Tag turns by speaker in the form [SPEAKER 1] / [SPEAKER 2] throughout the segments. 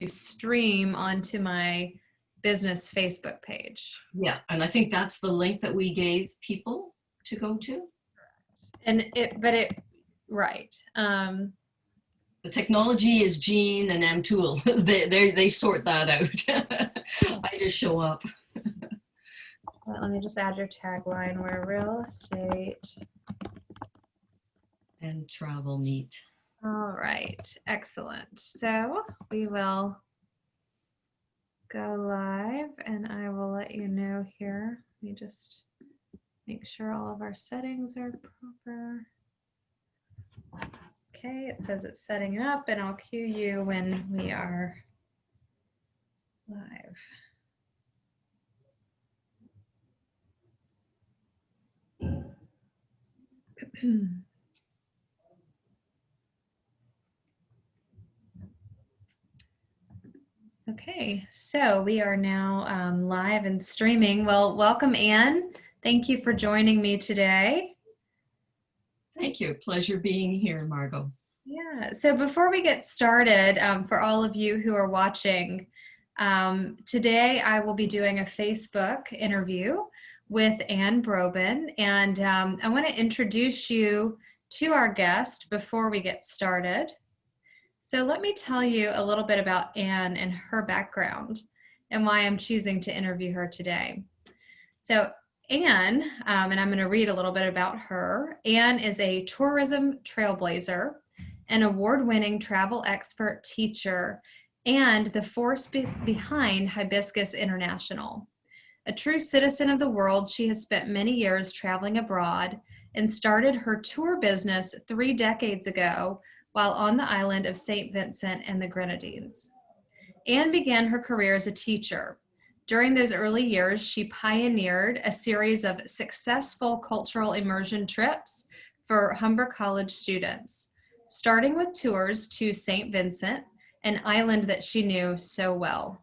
[SPEAKER 1] stream onto my business Facebook page.
[SPEAKER 2] Yeah, and I think that's the link that we gave people to go to.
[SPEAKER 1] And right.
[SPEAKER 2] The technology is Jean and M Tool. They sort that out. I just show up.
[SPEAKER 1] Let me just add your tagline where real estate
[SPEAKER 2] and travel meet.
[SPEAKER 1] All right, excellent. So we will go live and I will let you know here. Let me just make sure all of our settings are proper. Okay, it says it's setting up and I'll cue you when we are live. Okay, so we are now live and streaming. Well, welcome, Anne. Thank you for joining me today.
[SPEAKER 2] Thank you. Pleasure being here, Margot.
[SPEAKER 1] Yeah, so before we get started, for all of you who are watching, today I will be doing a Facebook interview with Anne Brobyn, and I want to introduce you to our guest before we get started. So let me tell you a little bit about Anne and her background and why I'm choosing to interview her today. So Anne, and I'm going to read a little bit about her. Anne is a tourism trailblazer, an award-winning travel expert teacher, and the force behind Hibiscus International. A true citizen of the world, she has spent many years traveling abroad and started her tour business 3 decades ago while on the island of St. Vincent and the Grenadines. Anne began her career as a teacher. During those early years, she pioneered a series of successful cultural immersion trips for Humber College students, starting with tours to St. Vincent, an island that she knew so well.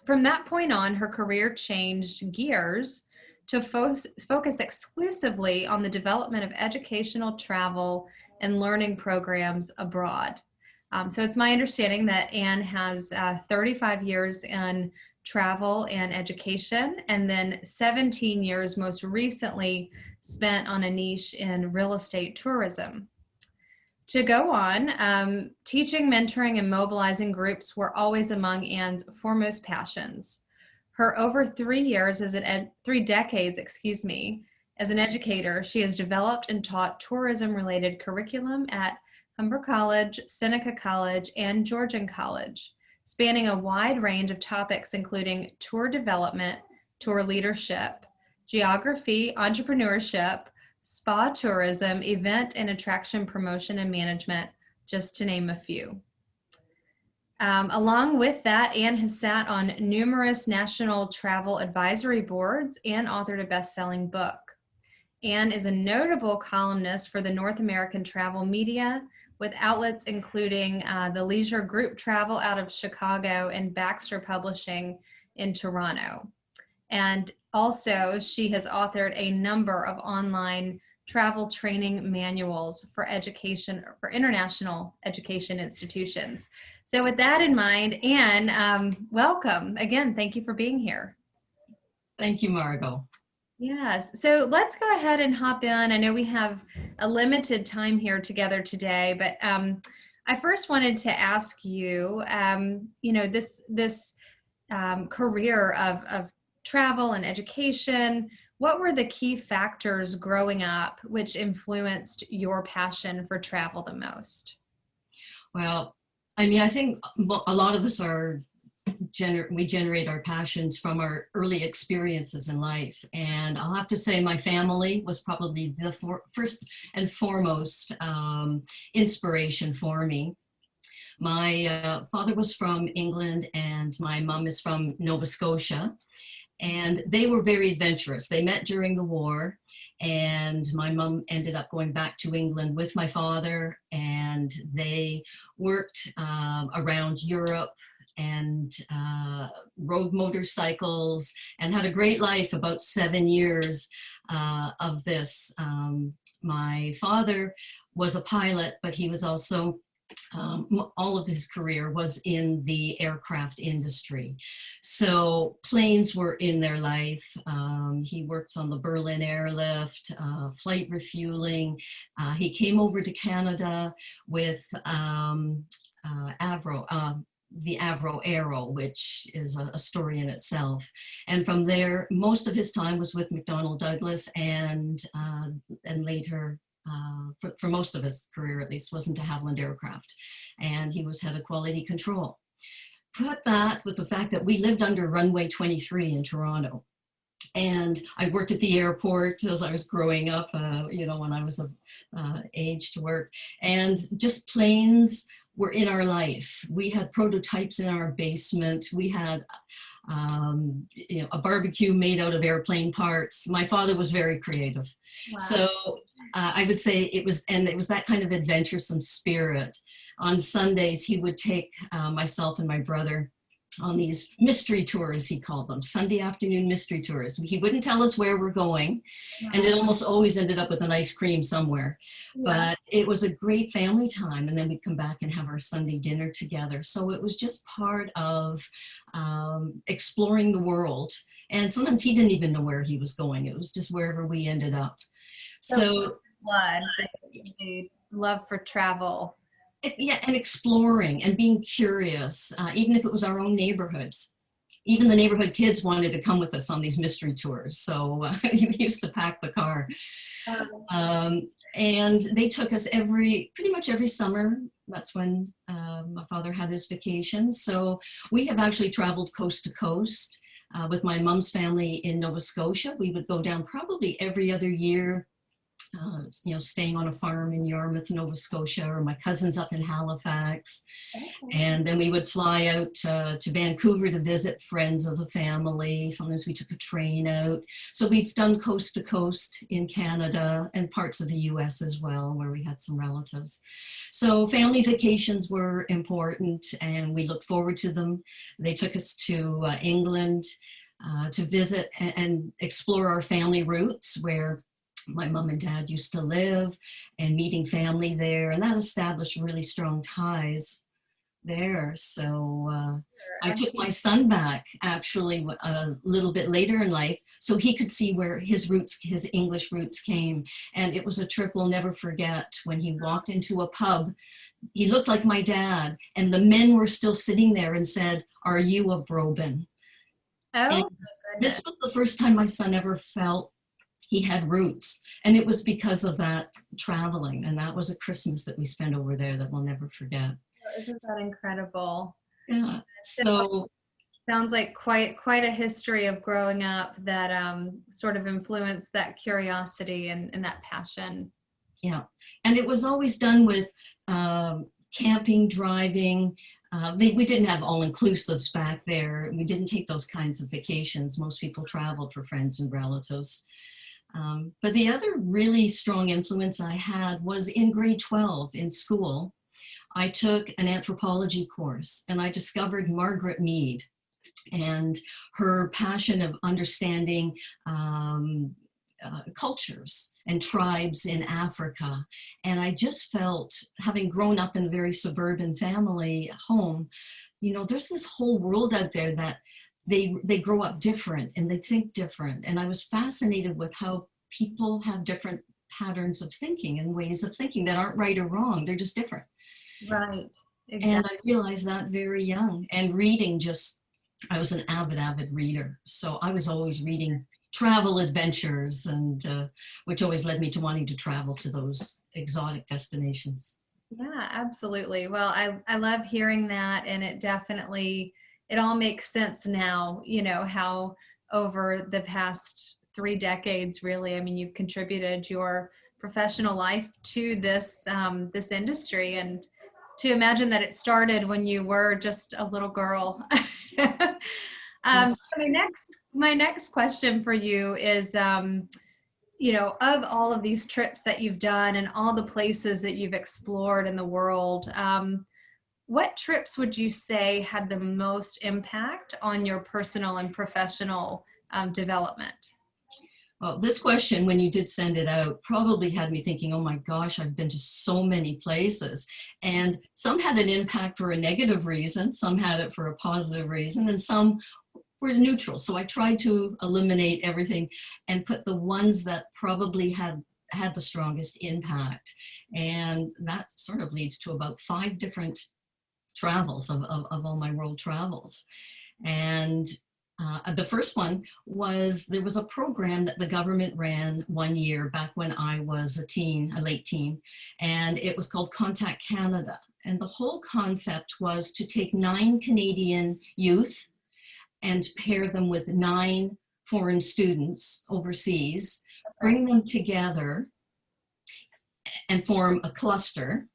[SPEAKER 1] From that point on, her career changed gears to focus exclusively on the development of educational travel and learning programs abroad. So it's my understanding that Anne has 35 years in travel and education, and then 17 years most recently spent on a niche in real estate tourism. To go on, teaching, mentoring, and mobilizing groups were always among Anne's foremost passions. Her over 3 decades, as an educator, she has developed and taught tourism-related curriculum at Humber College, Seneca College, and Georgian College, spanning a wide range of topics including tour development, tour leadership, geography, entrepreneurship, spa tourism, event and attraction promotion and management, just to name a few. Along with that, Anne has sat on numerous national travel advisory boards and authored a best-selling book. Anne is a notable columnist for the North American travel media, with outlets including the Leisure Group Travel out of Chicago and Baxter Publishing in Toronto. And also, she has authored a number of online travel training manuals for international education institutions. So with that in mind, Anne, welcome. Again, thank you for being here.
[SPEAKER 2] Thank you, Margot.
[SPEAKER 1] Yes, so let's go ahead and hop in. I know we have a limited time here together today, but I first wanted to ask you, this career of travel and education, what were the key factors growing up which influenced your passion for travel the most?
[SPEAKER 2] Well, I mean, I think a lot of us we generate our passions from our early experiences in life. And I'll have to say my family was probably the first and foremost inspiration for me. My father was from England and my mom is from Nova Scotia. And they were very adventurous. They met during the war, and my mom ended up going back to England with my father, and they worked around Europe and rode motorcycles and had a great life, about 7 years of this. My father was a pilot, but he was also all of his career was in the aircraft industry. So planes were in their life. He worked on the Berlin airlift, flight refueling. He came over to Canada with the Avro Aero, which is a story in itself. And from there, most of his time was with McDonnell Douglas, and later, for most of his career at least, was into Havilland Aircraft. And he was head of quality control. Put that with the fact that we lived under runway 23 in Toronto. And I worked at the airport as I was growing up, when I was of age to work. And just planes were in our life. We had prototypes in our basement. We had a barbecue made out of airplane parts. My father was very creative.
[SPEAKER 1] Wow.
[SPEAKER 2] So I would say it was that kind of adventuresome spirit. On Sundays, he would take myself and my brother on these mystery tours, he called them, Sunday afternoon mystery tours. He wouldn't tell us where we're going, and it almost always ended up with an ice cream somewhere. Yeah. But it was a great family time, and then we'd come back and have our Sunday dinner together. So it was just part of exploring the world. And sometimes he didn't even know where he was going. It was just wherever we ended up. So
[SPEAKER 1] blood, the love for travel.
[SPEAKER 2] Yeah, and exploring and being curious, even if it was our own neighborhoods. Even the neighborhood kids wanted to come with us on these mystery tours. So he used to pack the car. And they took us pretty much every summer. That's when my father had his vacations. So we have actually traveled coast to coast with my mom's family in Nova Scotia. We would go down probably every other year. Staying on a farm in Yarmouth, Nova Scotia, or my cousins up in Halifax. Okay. And then we would fly out to Vancouver to visit friends of the family. Sometimes we took a train out. So we've done coast to coast in Canada and parts of the US as well, where we had some relatives. So family vacations were important, and we looked forward to them. They took us to England to visit and explore our family roots, where my mom and dad used to live, and meeting family there, and that established really strong ties there. So I took my son back actually a little bit later in life so he could see where his English roots came. And it was a trip we'll never forget. When he walked into a pub, he looked like my dad, and the men were still sitting there and said, "Are you a Brobyn?"
[SPEAKER 1] Oh,
[SPEAKER 2] this was the first time my son ever felt he had roots, and it was because of that traveling. And that was a Christmas that we spent over there that we'll never forget.
[SPEAKER 1] Isn't that incredible?
[SPEAKER 2] Yeah. So
[SPEAKER 1] sounds like quite a history of growing up that sort of influenced that curiosity and that passion.
[SPEAKER 2] Yeah, and it was always done with camping, driving. We didn't have all-inclusives back there. We didn't take those kinds of vacations. Most people traveled for friends and relatives. But the other really strong influence I had was in grade 12 in school. I took an anthropology course, and I discovered Margaret Mead and her passion of understanding cultures and tribes in Africa. And I just felt, having grown up in a very suburban family home, there's this whole world out there that they grow up different and they think different. And I was fascinated with how people have different patterns of thinking and ways of thinking that aren't right or wrong. They're just different.
[SPEAKER 1] Right. Exactly.
[SPEAKER 2] And I realized that very young. And reading I was an avid reader. So I was always reading travel adventures, and which always led me to wanting to travel to those exotic destinations.
[SPEAKER 1] Yeah, absolutely. Well, I love hearing that, and it all makes sense now, how over the past 3 decades, really, I mean, you've contributed your professional life to this industry, and to imagine that it started when you were just a little girl.
[SPEAKER 2] Yes.
[SPEAKER 1] My next question for you is, of all of these trips that you've done and all the places that you've explored in the world, what trips would you say had the most impact on your personal and professional development?
[SPEAKER 2] Well, this question, when you did send it out, probably had me thinking, oh my gosh, I've been to so many places. And some had an impact for a negative reason, some had it for a positive reason, and some were neutral. So I tried to eliminate everything and put the ones that probably had the strongest impact. And that sort of leads to about 5 different travels of all my world travels. And the first one was, there was a program that the government ran one year back when I was a late teen, and it was called Contact Canada. And the whole concept was to take 9 Canadian youth and pair them with 9 foreign students overseas, bring them together and form a cluster,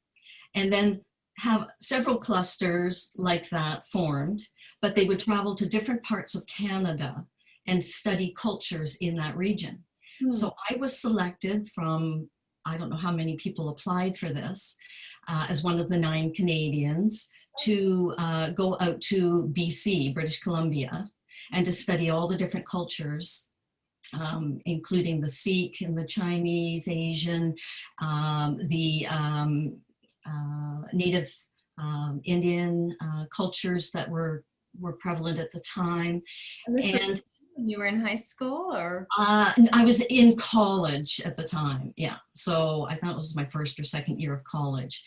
[SPEAKER 2] and then have several clusters like that formed, but they would travel to different parts of Canada and study cultures in that region. So I was selected from, I don't know how many people applied for this, as one of the 9 Canadians to go out to BC, British Columbia, and to study all the different cultures, including the Sikh and the Chinese, Asian, the Native Indian cultures that were prevalent at the time.
[SPEAKER 1] And this was when you were in high school, or?
[SPEAKER 2] I was in college at the time, yeah. So I thought it was my first or second year of college.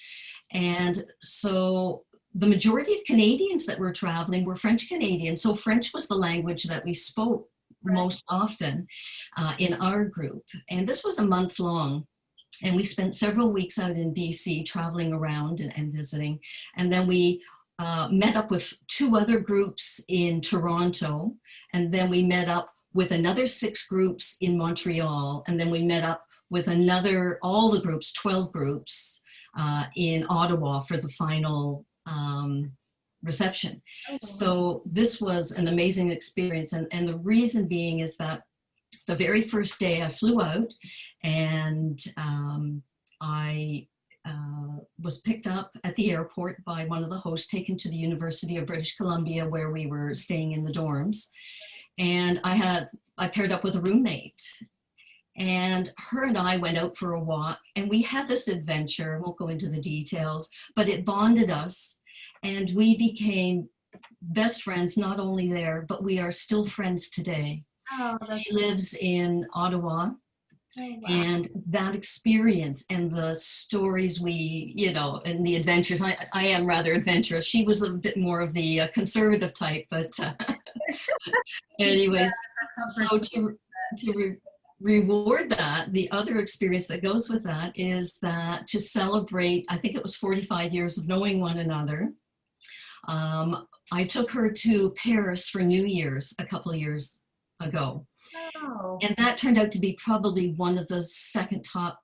[SPEAKER 2] And so the majority of Canadians that were traveling were French Canadians. So French was the language that we spoke most often in our group. And this was a month long. And we spent several weeks out in BC traveling around and visiting. And then we met up with 2 other groups in Toronto. And then we met up with another 6 groups in Montreal. And then we met up with all the groups, 12 groups in Ottawa for the final reception. So this was an amazing experience. And the reason being is that the very first day I flew out, and I was picked up at the airport by one of the hosts, taken to the University of British Columbia, where we were staying in the dorms. And I paired up with a roommate, and her and I went out for a walk, and we had this adventure. I won't go into the details, but it bonded us, and we became best friends, not only there, but we are still friends today.
[SPEAKER 1] Oh,
[SPEAKER 2] she lives in Ottawa.
[SPEAKER 1] Oh, wow.
[SPEAKER 2] And that experience and the stories and the adventures, I am rather adventurous. She was a bit more of the conservative type, but anyways, so to reward that, the other experience that goes with that is that to celebrate, I think it was 45 years of knowing one another, I took her to Paris for New Year's a couple of years ago.
[SPEAKER 1] Oh.
[SPEAKER 2] And that turned out to be probably one of the second top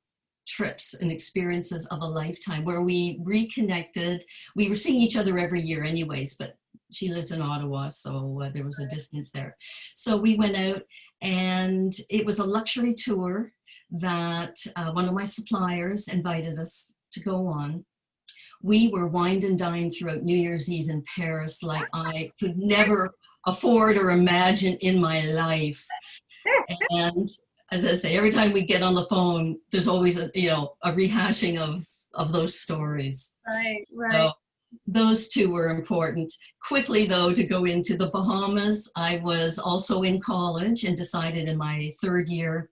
[SPEAKER 2] trips and experiences of a lifetime, where we reconnected. We were seeing each other every year anyways, but she lives in Ottawa, so there was a distance there. So we went out, and it was a luxury tour that one of my suppliers invited us to go on. We were wined and dined throughout New Year's Eve in Paris like I could never afford or imagine in my life. And as I say, every time we get on the phone, there's always a rehashing of those stories.
[SPEAKER 1] Right.
[SPEAKER 2] So those 2 were important. Quickly though, to go into the Bahamas, I was also in college and decided in my 3rd year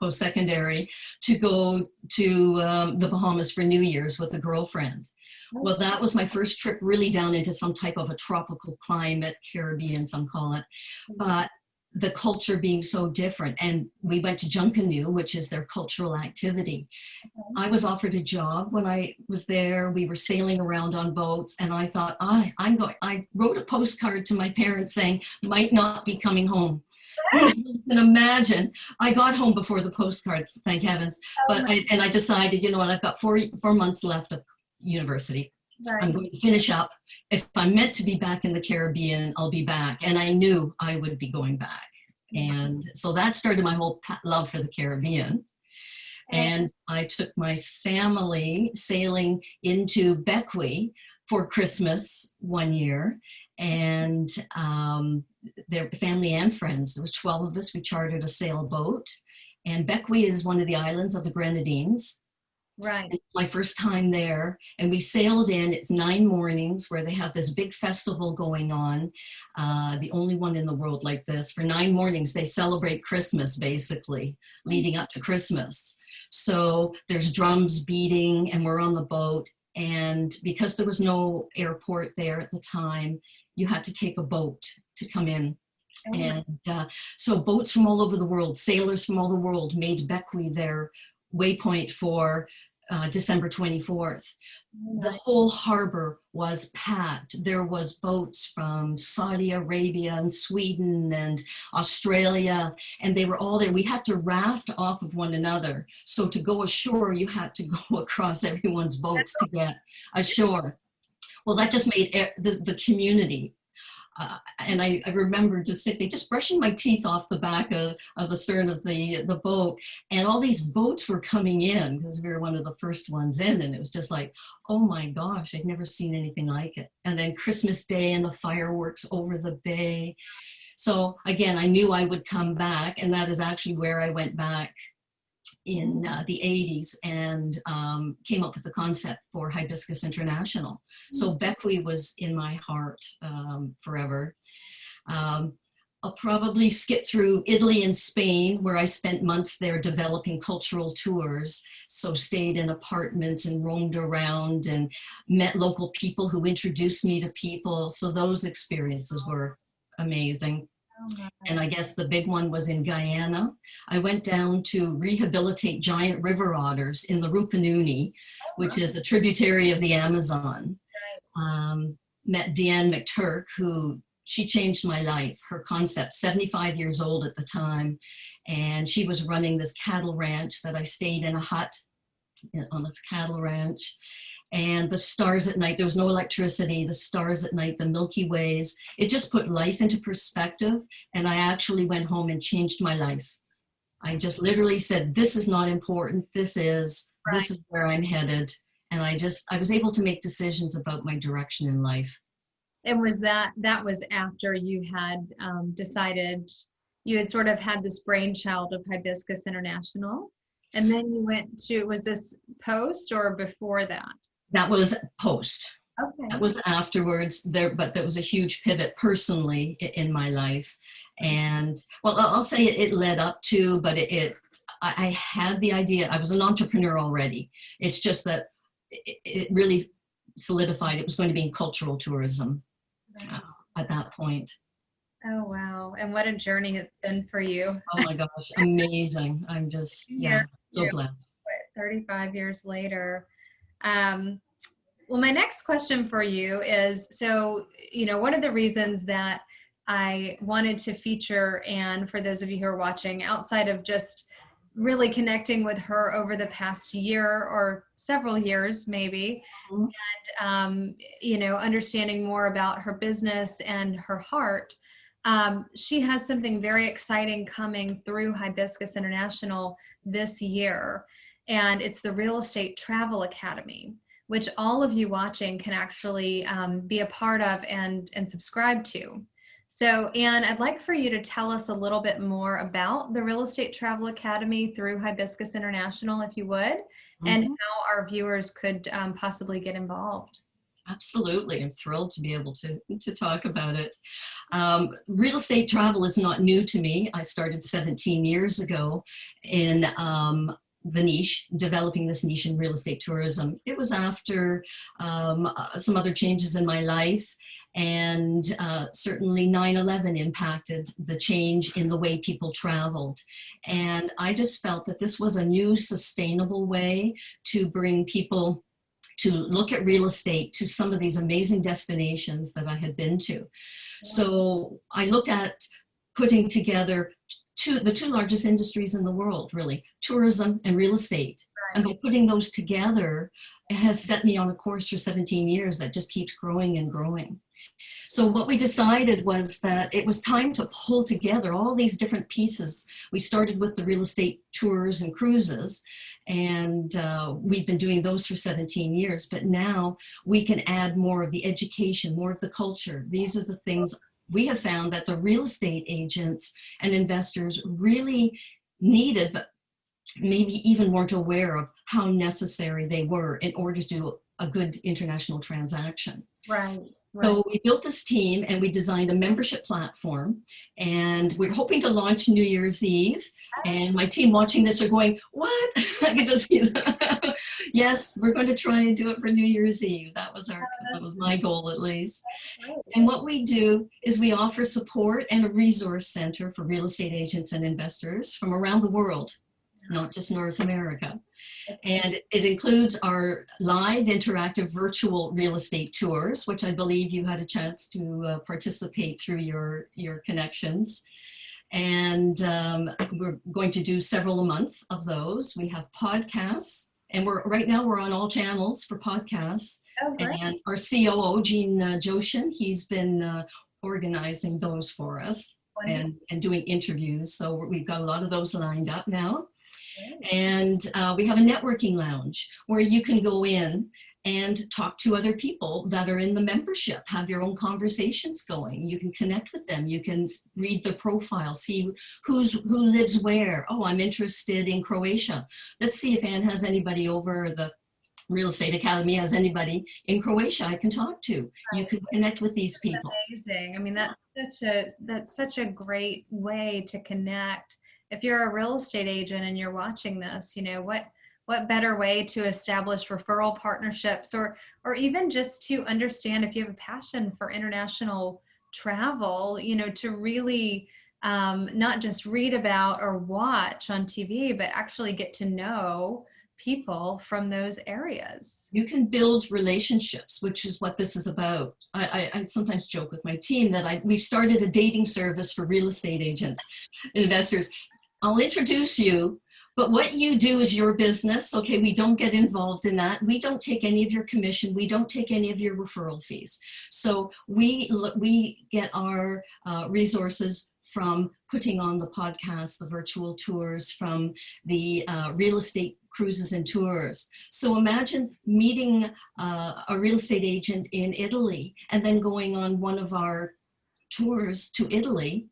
[SPEAKER 2] post-secondary to go to the Bahamas for New Year's with a girlfriend. Well, that was my first trip really down into some type of a tropical climate, Caribbean, some call it, but the culture being so different. And we went to Junkanoo, which is their cultural activity. I was offered a job when I was there. We were sailing around on boats, and I thought, I wrote a postcard to my parents saying, might not be coming home. You can imagine, I got home before the postcard, thank heavens. But I decided, you know what, I've got 4 months left of university. Right. I'm going to finish up. If I'm meant to be back in the Caribbean, I'll be back. And I knew I would be going back. And so that started my whole love for the Caribbean. And I took my family sailing into Bequia for Christmas one year, and their family and friends. There was 12 of us. We chartered a sailboat, and Bequia is one of the islands of the Grenadines.
[SPEAKER 1] Right.
[SPEAKER 2] It's my first time there, and we sailed in. It's 9 mornings where they have this big festival going on, the only one in the world like this. For 9 mornings, they celebrate Christmas, basically, leading up to Christmas. So there's drums beating, and we're on the boat. And because there was no airport there at the time, you had to take a boat to come in. And so boats from all over the world, sailors from all the world made Bequia their waypoint for December 24th. The whole harbor was packed. There was boats from Saudi Arabia and Sweden and Australia, and they were all there. We had to raft off of one another. So to go ashore, you had to go across everyone's boats to get ashore. Well, that just made the community. And I remember just brushing my teeth off the back of the stern of the boat, and all these boats were coming in because we were one of the first ones in, and it was just like, oh my gosh, I'd never seen anything like it. And then Christmas Day and the fireworks over the bay. So again, I knew I would come back, and that is actually where I went back in the 80s and came up with the concept for Hibiscus International. So Bequia was in my heart forever. I'll probably skip through Italy and Spain, where I spent months there developing cultural tours. So stayed in apartments and roamed around and met local people who introduced me to people. So those experiences were amazing. And I guess the big one was in Guyana. I went down to rehabilitate giant river otters in the Rupununi, which is a tributary of the Amazon. Met Deanne McTurk, who she changed my life. Her concept, 75 years old at the time, and she was running this cattle ranch that I stayed in a hut on this cattle ranch. And the stars at night, there was no electricity, the stars at night, the Milky Ways, it just put life into perspective. And I actually went home and changed my life. I just literally said, this is not important. This is where I'm headed. And I was able to make decisions about my direction in life.
[SPEAKER 1] And was that was after you had decided, you had sort of had this brainchild of Hibiscus International, and then you went to, was this post or before that?
[SPEAKER 2] That was post.
[SPEAKER 1] Okay.
[SPEAKER 2] That was afterwards there, but there was a huge pivot personally in my life. And well, I'll say it led up to, but I had the idea. I was an entrepreneur already. It's just that it really solidified. It was going to be in cultural tourism at that point.
[SPEAKER 1] Oh, wow. And what a journey it's been for you.
[SPEAKER 2] Oh my gosh, amazing. I'm just, so blessed.
[SPEAKER 1] 35 years later. Well, my next question for you is, so, one of the reasons that I wanted to feature Anne, for those of you who are watching, outside of just really connecting with her over the past year or several years maybe, and, understanding more about her business and her heart, she has something very exciting coming through Hibiscus International this year. And it's the Real Estate Travel Academy, which all of you watching can actually be a part of and subscribe to. So, Anne, I'd like for you to tell us a little bit more about the Real Estate Travel Academy through Hibiscus International, if you would, and how our viewers could possibly get involved.
[SPEAKER 2] Absolutely. I'm thrilled to be able to talk about it. Real estate travel is not new to me. I started 17 years ago in the niche, developing this niche in real estate tourism. It was after some other changes in my life, and certainly 9/11 impacted the change in the way people traveled. And I just felt that this was a new sustainable way to bring people to look at real estate to some of these amazing destinations that I had been to. So I looked at putting together the two largest industries in the world, really, tourism and real estate. And by putting those together, it has set me on a course for 17 years that just keeps growing and growing. So what we decided was that it was time to pull together all these different pieces. We started with the real estate tours and cruises, And we've been doing those for 17 years, but now we can add more of the education, more of the culture. These are the things we have found that the real estate agents and investors really needed, but maybe even weren't aware of how necessary they were in order to do a good international transaction.
[SPEAKER 1] Right, right.
[SPEAKER 2] So we built this team and we designed a membership platform, and we're hoping to launch New Year's Eve. And my team watching this are going, what? I can just see that. Yes, we're going to try and do it for New Year's Eve. That was my goal, at least. And what we do is we offer support and a resource center for real estate agents and investors from around the world, not just North America. And it includes our live interactive virtual real estate tours, which I believe you had a chance to participate through your connections. And we're going to do several a month of those. We have podcasts, and right now we're on all channels for podcasts.
[SPEAKER 1] Oh, great.
[SPEAKER 2] And our COO, Gene Joshin, he's been organizing those for us and doing interviews. So we've got a lot of those lined up now. And we have a networking lounge where you can go in and talk to other people that are in the membership, have your own conversations going. You can connect with them. You can read their profile, see who lives where. Oh, I'm interested in Croatia. Let's see if Anne has anybody over the Real Estate Academy, has anybody in Croatia I can talk to. You can connect with these people.
[SPEAKER 1] Amazing. I mean, that's such a great way to connect. If you're a real estate agent and you're watching this, you know, what better way to establish referral partnerships, or even just to understand if you have a passion for international travel, you know, to really not just read about or watch on TV, but actually get to know people from those areas.
[SPEAKER 2] You can build relationships, which is what this is about. I sometimes joke with my team that we've started a dating service for real estate agents, investors. I'll introduce you, but what you do is your business. Okay, we don't get involved in that. We don't take any of your commission. We don't take any of your referral fees. So we get our resources from putting on the podcast, the virtual tours, from the real estate cruises and tours. So imagine meeting a real estate agent in Italy and then going on one of our tours to Italy,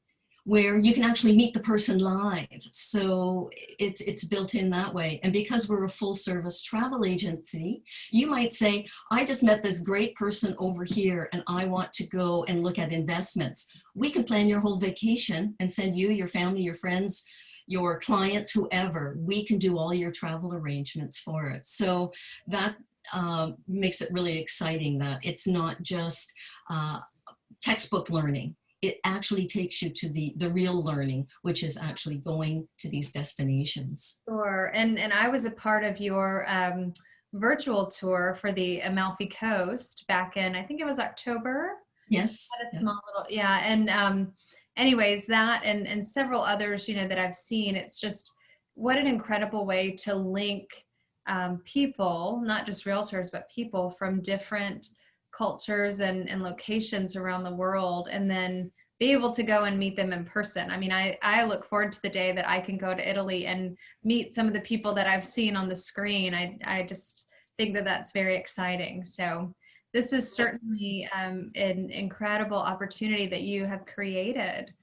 [SPEAKER 2] where you can actually meet the person live. So it's built in that way. And because we're a full service travel agency, you might say, I just met this great person over here and I want to go and look at investments. We can plan your whole vacation and send you, your family, your friends, your clients, whoever. We can do all your travel arrangements for it. So that makes it really exciting that it's not just textbook learning. It actually takes you to the real learning, which is actually going to these destinations.
[SPEAKER 1] Sure. And I was a part of your virtual tour for the Amalfi Coast back in, I think it was October.
[SPEAKER 2] Yes.
[SPEAKER 1] Yeah. And anyways, that and several others, you know, that I've seen, it's just what an incredible way to link people, not just realtors, but people from different cultures and locations around the world, and then be able to go and meet them in person. I mean, I look forward to the day that I can go to Italy and meet some of the people that I've seen on the screen. I just think that that's very exciting. So this is certainly an incredible opportunity that you have created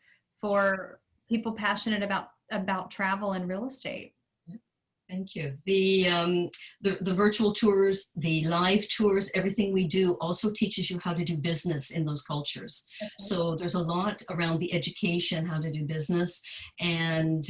[SPEAKER 1] for people passionate about travel and real estate.
[SPEAKER 2] Thank you. The virtual tours, the live tours, everything we do also teaches you how to do business in those cultures. Okay. So there's a lot around the education, how to do business. And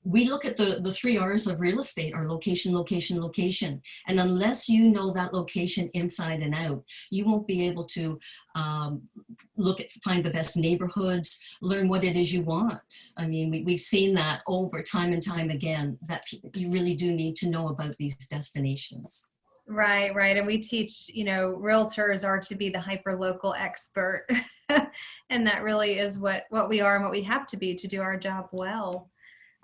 [SPEAKER 2] we look at the 3 R's of real estate, our location, location, location. And unless you know that location inside and out, you won't be able to find the best neighborhoods, learn what it is you want. I mean, we've seen that over time and time again, that you really do need to know about these destinations.
[SPEAKER 1] Right. And we teach, you know, realtors are to be the hyper-local expert. And that really is what we are and what we have to be to do our job well.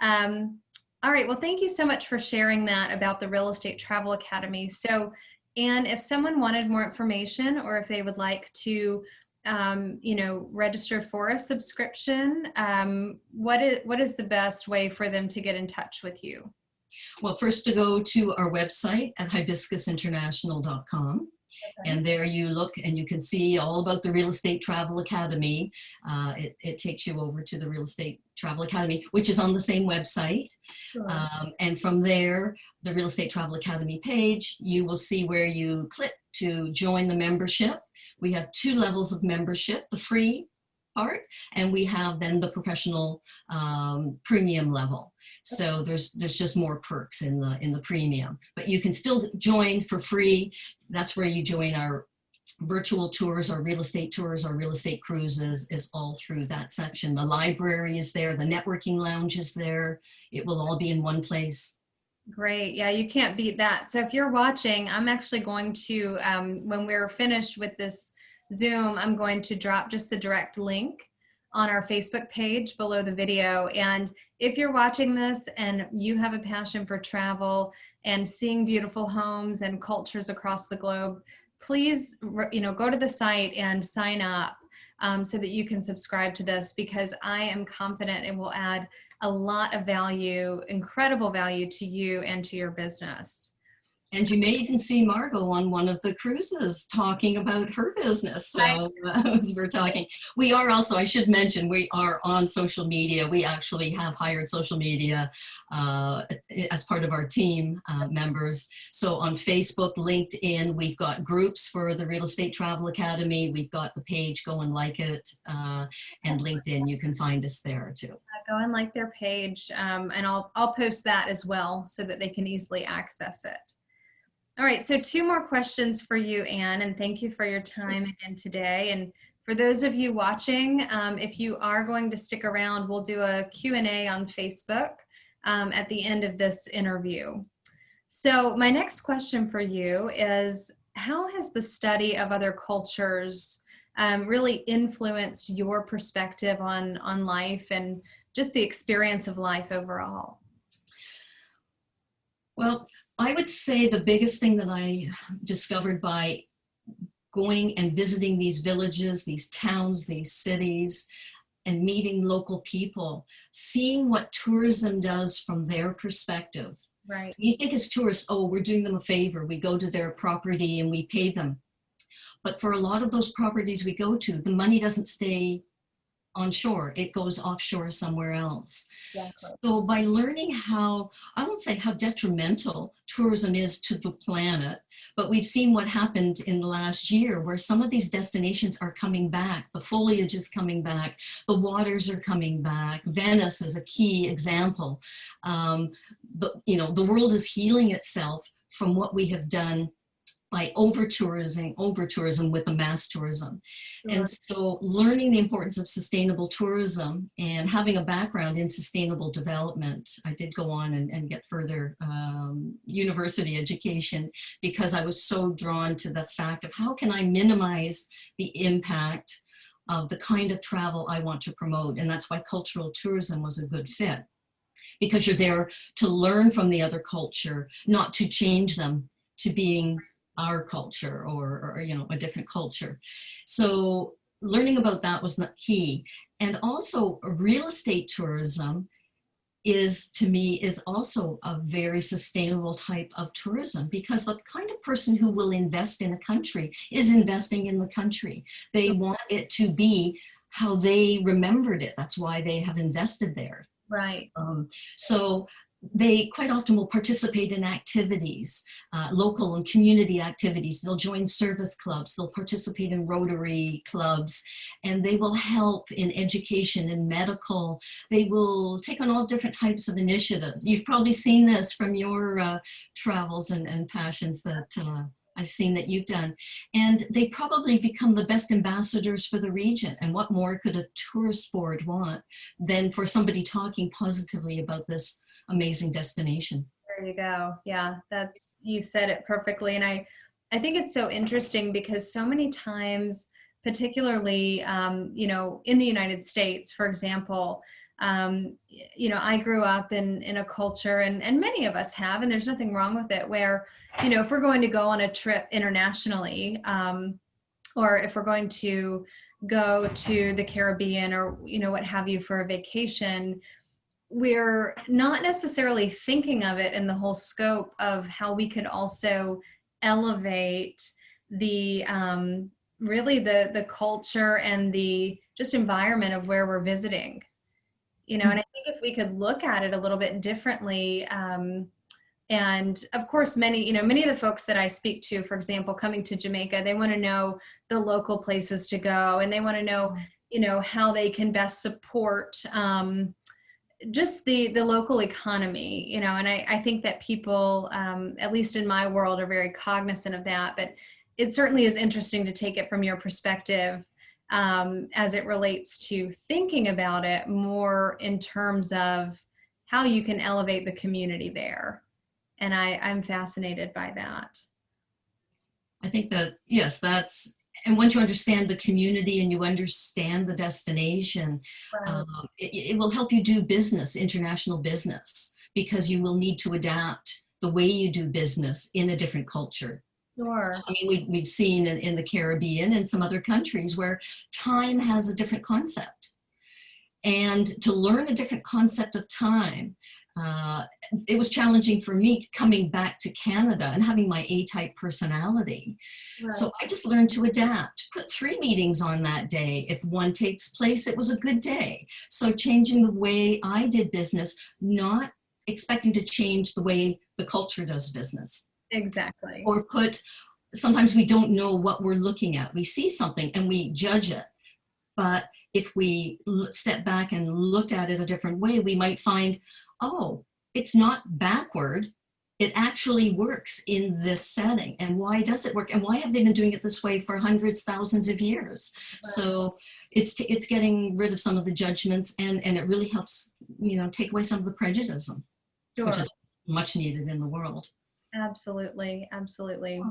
[SPEAKER 1] All right. Well, thank you so much for sharing that about the Real Estate Travel Academy. So, and if someone wanted more information, or if they would like to register for a subscription, what is the best way for them to get in touch with you?
[SPEAKER 2] Well, first to go to our website at hibiscusinternational.com. And there you look and you can see all about the Real Estate Travel Academy. It takes you over to the Real Estate Travel Academy, which is on the same website.
[SPEAKER 1] Sure.
[SPEAKER 2] And from there, the Real Estate Travel Academy page, you will see where you click to join the membership. We have 2 levels of membership, the free part, and we have then the professional premium level. So there's just more perks in the premium, but you can still join for free. That's where you join our virtual tours, our real estate tours, our real estate cruises is all through that section. The library is there, the networking lounge is there. It will all be in one place.
[SPEAKER 1] Great. Yeah, you can't beat that. So if you're watching, I'm actually going to, when we're finished with this Zoom, I'm going to drop just the direct link on our Facebook page below the video. And if you're watching this and you have a passion for travel and seeing beautiful homes and cultures across the globe, please, go to the site and sign up so that you can subscribe to this, because I am confident it will add a lot of value, incredible value to you and to your business.
[SPEAKER 2] And you may even see Margot on one of the cruises talking about her business. So as we're talking, we are also, I should mention, we are on social media. We actually have hired social media as part of our team members. So on Facebook, LinkedIn, we've got groups for the Real Estate Travel Academy. We've got the page, go and like it. And LinkedIn, you can find us there too.
[SPEAKER 1] Go and like their page, and I'll post that as well so that they can easily access it. All right, so 2 more questions for you, Anne, and thank you for your time again today. And for those of you watching, if you are going to stick around, we'll do a Q&A on Facebook at the end of this interview. So my next question for you is, how has the study of other cultures really influenced your perspective on life and just the experience of life overall?
[SPEAKER 2] Well, I would say the biggest thing that I discovered by going and visiting these villages, these towns, these cities, and meeting local people, seeing what tourism does from their perspective.
[SPEAKER 1] Right.
[SPEAKER 2] You think as tourists, oh, we're doing them a favor. We go to their property and we pay them. But for a lot of those properties we go to, the money doesn't stay on shore, it goes offshore somewhere else. Exactly. So by learning how, I won't say how detrimental tourism is to the planet, but we've seen what happened in the last year where some of these destinations are coming back. The foliage is coming back, the waters are coming back. Venice is a key example. The world is healing itself from what we have done by over-tourism with the mass tourism. Sure. And so learning the importance of sustainable tourism and having a background in sustainable development, I did go on and get further university education because I was so drawn to the fact of how can I minimize the impact of the kind of travel I want to promote. And that's why cultural tourism was a good fit, because you're there to learn from the other culture, not to change them to being our culture or a different culture. So learning about that was the key. And also real estate tourism is, to me, is also a very sustainable type of tourism, because the kind of person who will invest in a country is investing in the country. They want it to be how they remembered it. That's why they have invested there.
[SPEAKER 1] Right.
[SPEAKER 2] So they quite often will participate in activities, local and community activities. They'll join service clubs, they'll participate in Rotary clubs, and they will help in education and medical. They will take on all different types of initiatives. You've probably seen this from your travels and passions that I've seen that you've done. And they probably become the best ambassadors for the region. And what more could a tourist board want than for somebody talking positively about this amazing destination?
[SPEAKER 1] There you go. Yeah, you said it perfectly. And I think it's so interesting because so many times, particularly, in the United States, for example, I grew up in a culture, and many of us have, and there's nothing wrong with it, where, if we're going to go on a trip internationally, or if we're going to go to the Caribbean or, what have you for a vacation, we're not necessarily thinking of it in the whole scope of how we could also elevate the really the culture and the just environment of where we're visiting. You know, and I think if we could look at it a little bit differently, and of course, many of the folks that I speak to, for example, coming to Jamaica, they want to know the local places to go, and they want to know, how they can best support just the local economy, and I think that people, at least in my world, are very cognizant of that. But it certainly is interesting to take it from your perspective, as it relates to thinking about it more in terms of how you can elevate the community there. And I'm fascinated by that.
[SPEAKER 2] I think that, yes, and once you understand the community and you understand the destination,
[SPEAKER 1] Right.
[SPEAKER 2] it will help you do business, international business, because you will need to adapt the way you do business in a different culture.
[SPEAKER 1] Sure.
[SPEAKER 2] I mean, we've seen in the Caribbean and some other countries where time has a different concept. And to learn a different concept of time, it was challenging for me coming back to Canada and having my A-type personality.
[SPEAKER 1] Right.
[SPEAKER 2] So I just learned to adapt, put 3 meetings on that day. If one takes place, it was a good day. So changing the way I did business, not expecting to change the way the culture does business.
[SPEAKER 1] Exactly.
[SPEAKER 2] Or sometimes we don't know what we're looking at. We see something and we judge it. But if we step back and look at it a different way, we might find, oh, it's not backward. It actually works in this setting. And why does it work? And why have they been doing it this way for hundreds, thousands of years?
[SPEAKER 1] Right.
[SPEAKER 2] So it's getting rid of some of the judgments, and it really helps, take away some of the prejudice, which
[SPEAKER 1] Sure.
[SPEAKER 2] is much needed in the world.
[SPEAKER 1] Absolutely. Absolutely.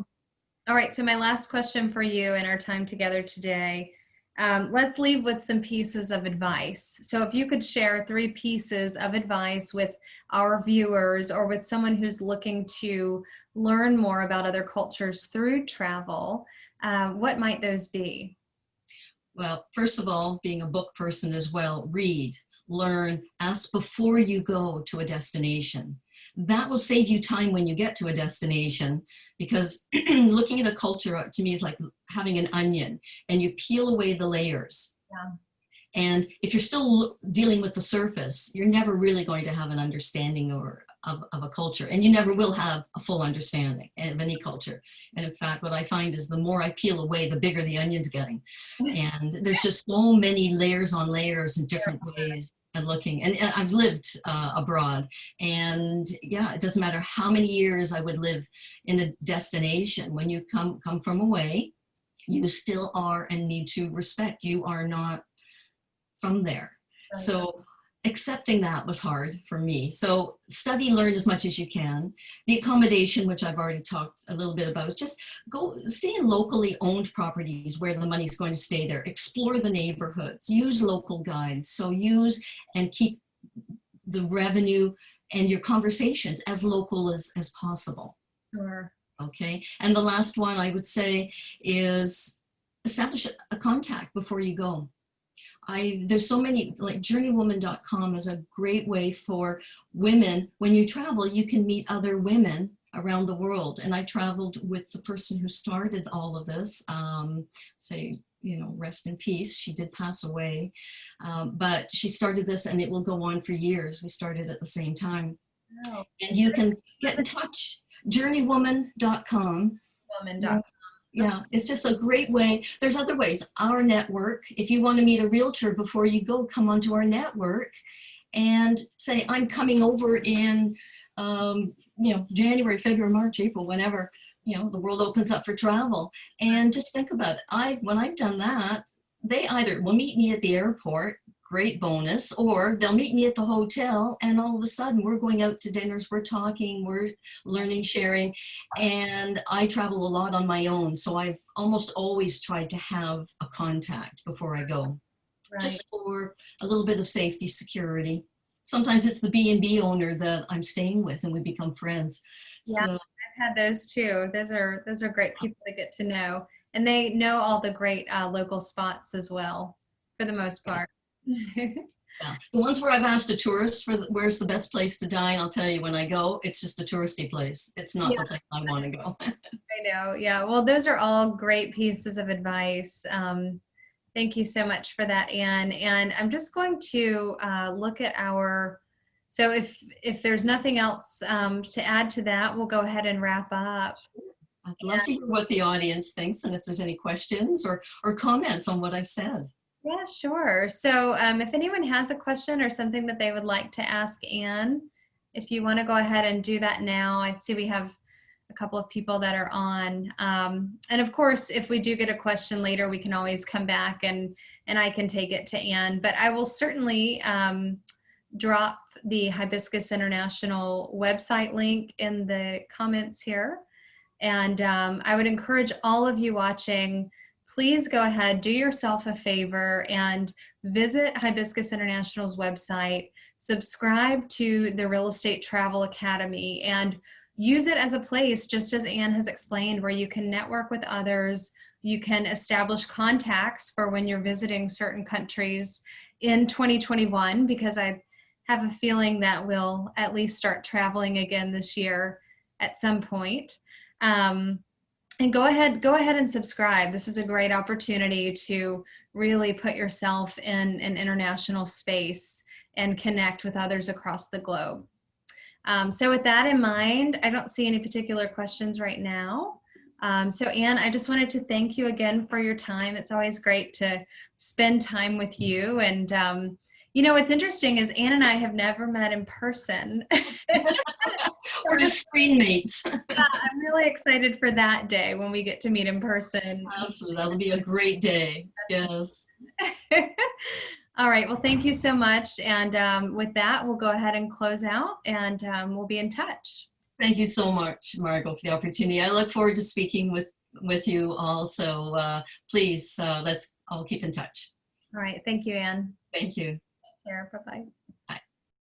[SPEAKER 1] All right. So my last question for you in our time together today. Let's leave with some pieces of advice. So if you could share 3 pieces of advice with our viewers or with someone who's looking to learn more about other cultures through travel, what might those be?
[SPEAKER 2] Well, first of all, being a book person as well, read, learn, ask before you go to a destination. That will save you time when you get to a destination, because looking at a culture to me is like having an onion, and you peel away the layers.
[SPEAKER 1] Yeah.
[SPEAKER 2] And if you're still dealing with the surface, you're never really going to have an understanding of a culture, and you never will have a full understanding of any culture. And in fact, what I find is the more I peel away, the bigger the onion's getting. And there's just so many layers on layers and different ways of looking. And I've lived abroad, and yeah, it doesn't matter how many years I would live in a destination. When you come from away, you still are and need to respect. You are not from there.
[SPEAKER 1] Right.
[SPEAKER 2] So accepting that was hard for me. So study, learn as much as you can. The accommodation, which I've already talked a little bit about, is just stay in locally owned properties where the money's going to stay there. Explore the neighborhoods, use local guides. So use and keep the revenue and your conversations as local as possible.
[SPEAKER 1] Sure.
[SPEAKER 2] Okay. And the last one I would say is establish a contact before you go. There's so many, like journeywoman.com is a great way for women. When you travel, you can meet other women around the world. And I traveled with the person who started all of this, rest in peace. She did pass away, but she started this, and it will go on for years. We started at the same time.
[SPEAKER 1] Oh.
[SPEAKER 2] And you can get in touch, journeywoman.com.
[SPEAKER 1] Woman.com.
[SPEAKER 2] Yeah, it's just a great way. There's other ways. Our network, if you want to meet a realtor before you go, come onto our network and say, I'm coming over in, January, February, March, April, whenever, the world opens up for travel. And just think about it. When I've done that, they either will meet me at the airport, great bonus, or they'll meet me at the hotel, and all of a sudden we're going out to dinners, we're talking, we're learning, sharing. And I travel a lot on my own, so I've almost always tried to have a contact before I go. Right. Just for a little bit of safety, security. Sometimes it's the B&B owner that I'm staying with, and we become friends.
[SPEAKER 1] Yeah, so, I've had those too. Those are great people to get to know, and they know all the great local spots as well, for the most part.
[SPEAKER 2] Yeah. The ones where I've asked a tourist for where's the best place to dine, I'll tell you when I go, it's just a touristy place. It's not the place I want to go.
[SPEAKER 1] I know. Yeah. Well, those are all great pieces of advice. Thank you so much for that, Anne. And I'm just going to look at our, so if there's nothing else to add to that, we'll go ahead and wrap up.
[SPEAKER 2] I'd love to hear what the audience thinks and if there's any questions or comments on what I've said.
[SPEAKER 1] Yeah, sure. So if anyone has a question or something that they would like to ask Anne, if you want to go ahead and do that now. I see we have a couple of people that are on. And of course, if we do get a question later, we can always come back and I can take it to Anne. But I will certainly drop the Hibiscus International website link in the comments here. And I would encourage all of you watching, please go ahead, do yourself a favor and visit Hibiscus International's website, subscribe to the Real Estate Travel Academy, and use it as a place, just as Anne has explained, where you can network with others, you can establish contacts for when you're visiting certain countries in 2021, because I have a feeling that we'll at least start traveling again this year at some point. And go ahead and subscribe. This is a great opportunity to really put yourself in an international space and connect with others across the globe. So with that in mind, I don't see any particular questions right now. So Anne, I just wanted to thank you again for your time. It's always great to spend time with you. And you know, what's interesting is Anne and I have never met in person.
[SPEAKER 2] We're just screen mates.
[SPEAKER 1] Yeah, I'm really excited for that day when we get to meet in person.
[SPEAKER 2] Absolutely. That'll be a great day. Yes.
[SPEAKER 1] All right. Well, thank you so much. And with that, we'll go ahead and close out and we'll be in touch.
[SPEAKER 2] Thank you so much, Margot, for the opportunity. I look forward to speaking with you all. So please, let's all keep in touch.
[SPEAKER 1] All right. Thank you, Anne.
[SPEAKER 2] Thank you.
[SPEAKER 1] Take care. Bye-bye.